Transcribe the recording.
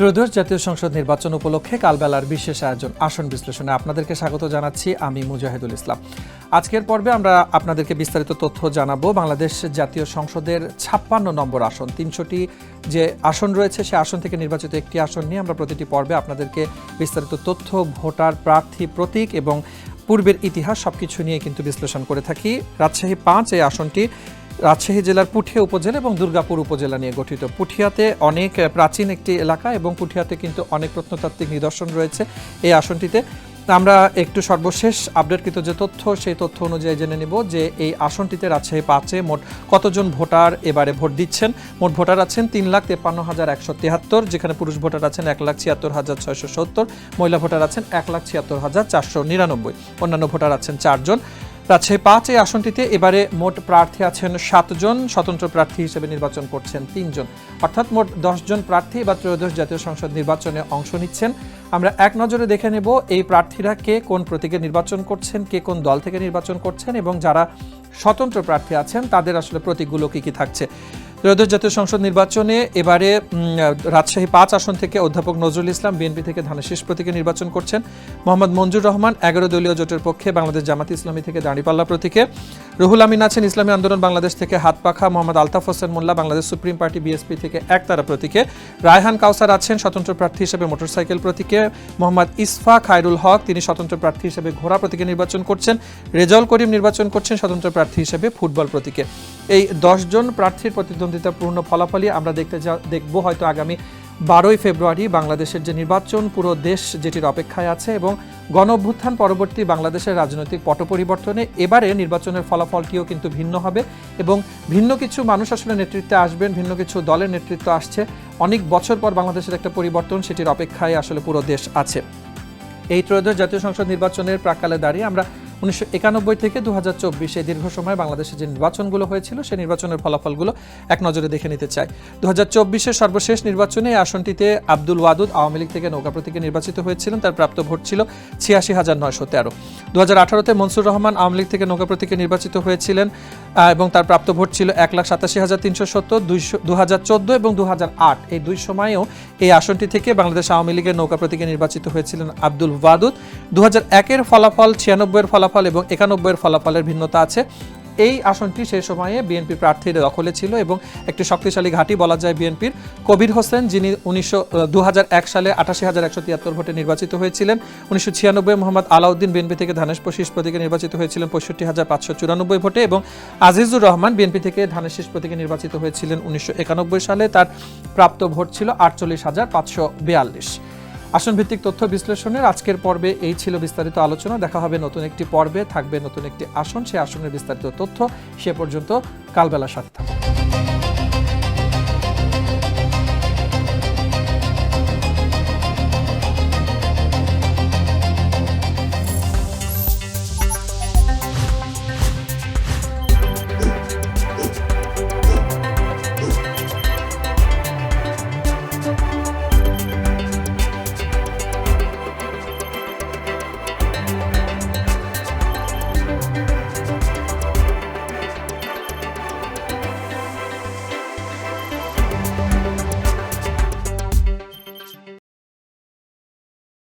ত্রয়োদশ জাতীয় সংসদ নির্বাচন উপলক্ষে কালবেলার বিশেষ আয়োজন আসন বিশ্লেষণে আপনাদেরকে স্বাগত জানাচ্ছি আমি মুজাহিদুল ইসলাম। আজকের পর্বে আমরা আপনাদেরকে বিস্তারিত তথ্য জানাবো। বাংলাদেশ জাতীয় সংসদের 56 নম্বর আসন, 300টি যে আসন রয়েছে সে আসন থেকে নির্বাচিত একটি আসন নিয়ে আমরা প্রতিটি পর্বে আপনাদেরকে বিস্তারিত তথ্য, ভোটার, প্রার্থী, প্রতীক এবং পূর্বের ইতিহাস সবকিছু নিয়ে কিন্তু বিশ্লেষণ করে থাকি। রাজশাহী 5 এই আসনটি রাজশাহী জেলার পুঠিয়া উপজেলা এবং দুর্গাপুর উপজেলা নিয়ে গঠিত। পুঠিয়াতে অনেক প্রাচীন একটি এলাকা এবং পুঠিয়াতে কিন্তু অনেক প্রত্নতাত্ত্বিক নিদর্শন রয়েছে এই আসনটিতে। আমরা একটু সর্বশেষ আপডেটকৃত যে তথ্য সেই তথ্য অনুযায়ী জেনে নেব যে এই আসনটিতে রাজশাহী 5-এ মোট কতজন ভোটার এবারে ভোট দিচ্ছেন। মোট ভোটার আছেন 3,53,173, যেখানে পুরুষ ভোটার আছেন 1,76,670, মহিলা ভোটার আছেন 1,76,499, অন্যান্য ভোটার আছেন 4 জন। রাজশাহী 5 এই আসনটিতে এবারে মোট প্রার্থী আছেন 7 জন, স্বতন্ত্র প্রার্থী হিসেবে নির্বাচন করছেন 3 জন, অর্থাৎ মোট 10 জন প্রার্থী বা ত্রয়োদশ জাতীয় সংসদ নির্বাচনে অংশ নিচ্ছেন। আমরা এক নজরে দেখে নেব এই প্রার্থীরা কে কোন প্রতীকে নির্বাচন করছেন, কে কোন দল থেকে নির্বাচন করছেন এবং যারা স্বতন্ত্র প্রার্থী আছেন তাদের আসলে প্রতীকগুলো কি থাকছে। ত্রয়োদশ জাতীয় সংসদ নির্বাচনে এবারে রাজশাহী 5 আসন থেকে অধ্যাপক নজরুল ইসলাম বিএনপি থেকে ধানের শীষ প্রতীকে নির্বাচন করছেন। মোহাম্মদ মঞ্জুর রহমান 11 দলীয় জোটের পক্ষে বাংলাদেশ জামাত ইসলামী থেকে দাঁড়িপাল্লা প্রতীকে, রুহুল আমিন আছেন ইসলামী আন্দোলন বাংলাদেশ থেকে হাতপাখা, মোহাম্মদ আলতাফ হোসেন মোল্লা বাংলাদেশ সুপ্রিম পার্টি বিএসপি থেকে একতারা প্রতীকে, রায়হান কাউসার আছেন স্বতন্ত্র প্রার্থী হিসেবে মোটরসাইকেল প্রতীকে, মোহাম্মদ ইসফা খায়রুল হক তিনি স্বতন্ত্র প্রার্থী হিসেবে ঘোড়া প্রতীকে নির্বাচন করছেন, রেজাউল করিম নির্বাচন করছেন স্বতন্ত্র প্রার্থী হিসেবে ফুটবল প্রতীকে। এই 10 জন প্রার্থীর প্রতিদ্বন্দ্বিতাপূর্ণ ফলাফলই আমরা দেখব হয়তো আগামী 12ই ফেব্রুয়ারি বাংলাদেশের যে নির্বাচন, পুরো দেশ যেটির অপেক্ষায় আছে এবং গণ অভ্যুত্থান পরবর্তী বাংলাদেশের রাজনৈতিক পট পরিবর্তনে এবারে নির্বাচনের ফলাফলটিও কিন্তু ভিন্ন হবে এবং ভিন্ন কিছু মানুষ আসলে নেতৃত্বে আসবেন, ভিন্ন কিছু দলের নেতৃত্ব আসছে। অনেক বছর পর বাংলাদেশের একটা পরিবর্তন, সেটির অপেক্ষায় আসলে পুরো দেশ আছে। এই ত্রয়োদশ জাতীয় সংসদ নির্বাচনের প্রাক্কালে দাঁড়িয়ে আমরা 1991 থেকে 2024 এই দীর্ঘ সময় বাংলাদেশে যে নির্বাচনগুলো হয়েছিল সেই নির্বাচনের ফলাফলগুলো এক নজরে দেখে নিতে চাই। 2024-এর সর্বশেষ নির্বাচনে এই আসনটিতে আব্দুল ওয়াদুদ আওয়ামী লীগ থেকে নৌকা প্রতীকে নির্বাচিত হয়েছিলেন, তার প্রাপ্ত ভোট ছিল 86,913। 2018-তে মনসুর রহমান আওয়ামী লীগ থেকে নৌকা প্রতীকে নির্বাচিত হয়েছিলেন এবং তার প্রাপ্ত ভোট ছিল 1,87,370। 2014 এবং 2008 এই দুই সময়েও এই আসনটি থেকে বাংলাদেশ আওয়ামী লীগের নৌকা প্রতীকে নির্বাচিত হয়েছিলেন আব্দুল ওয়াদুদ। 2001-এর ফলাফল, 96-এর ফলাফল এবং 91-এর ফলাফলের ভিন্নতা আছে। এই আসনটি সেই সময়ে বিএনপি প্রার্থীর দখলে ছিল এবং একটি শক্তিশালী ঘাঁটি বলা যায় বিএনপির। কবির হোসেন যিনি 2001 সালে 88,173 ভোটে নির্বাচিত হয়েছিলেন। 1996 মোহাম্মদ আলাউদ্দিন বিএনপি থেকে ধানের শীষ প্রতীকে নির্বাচিত হয়েছিলেন 65,594 ভোটে এবং আজিজুর রহমান বিএনপি থেকে ধানের শীষ প্রতীকে নির্বাচিত হয়েছিলেন 1991 সালে, তার প্রাপ্ত ভোট ছিল 48,542। আসন ভিত্তিক তথ্য বিশ্লেষণের আজকের পর্বে এই ছিল বিস্তারিত আলোচনা। দেখা হবে নতুন একটি পর্বে, থাকবে নতুন একটি আসন, সেই আসনের বিস্তারিত তথ্য। সে পর্যন্ত কালবেলার সাথে থাকুন।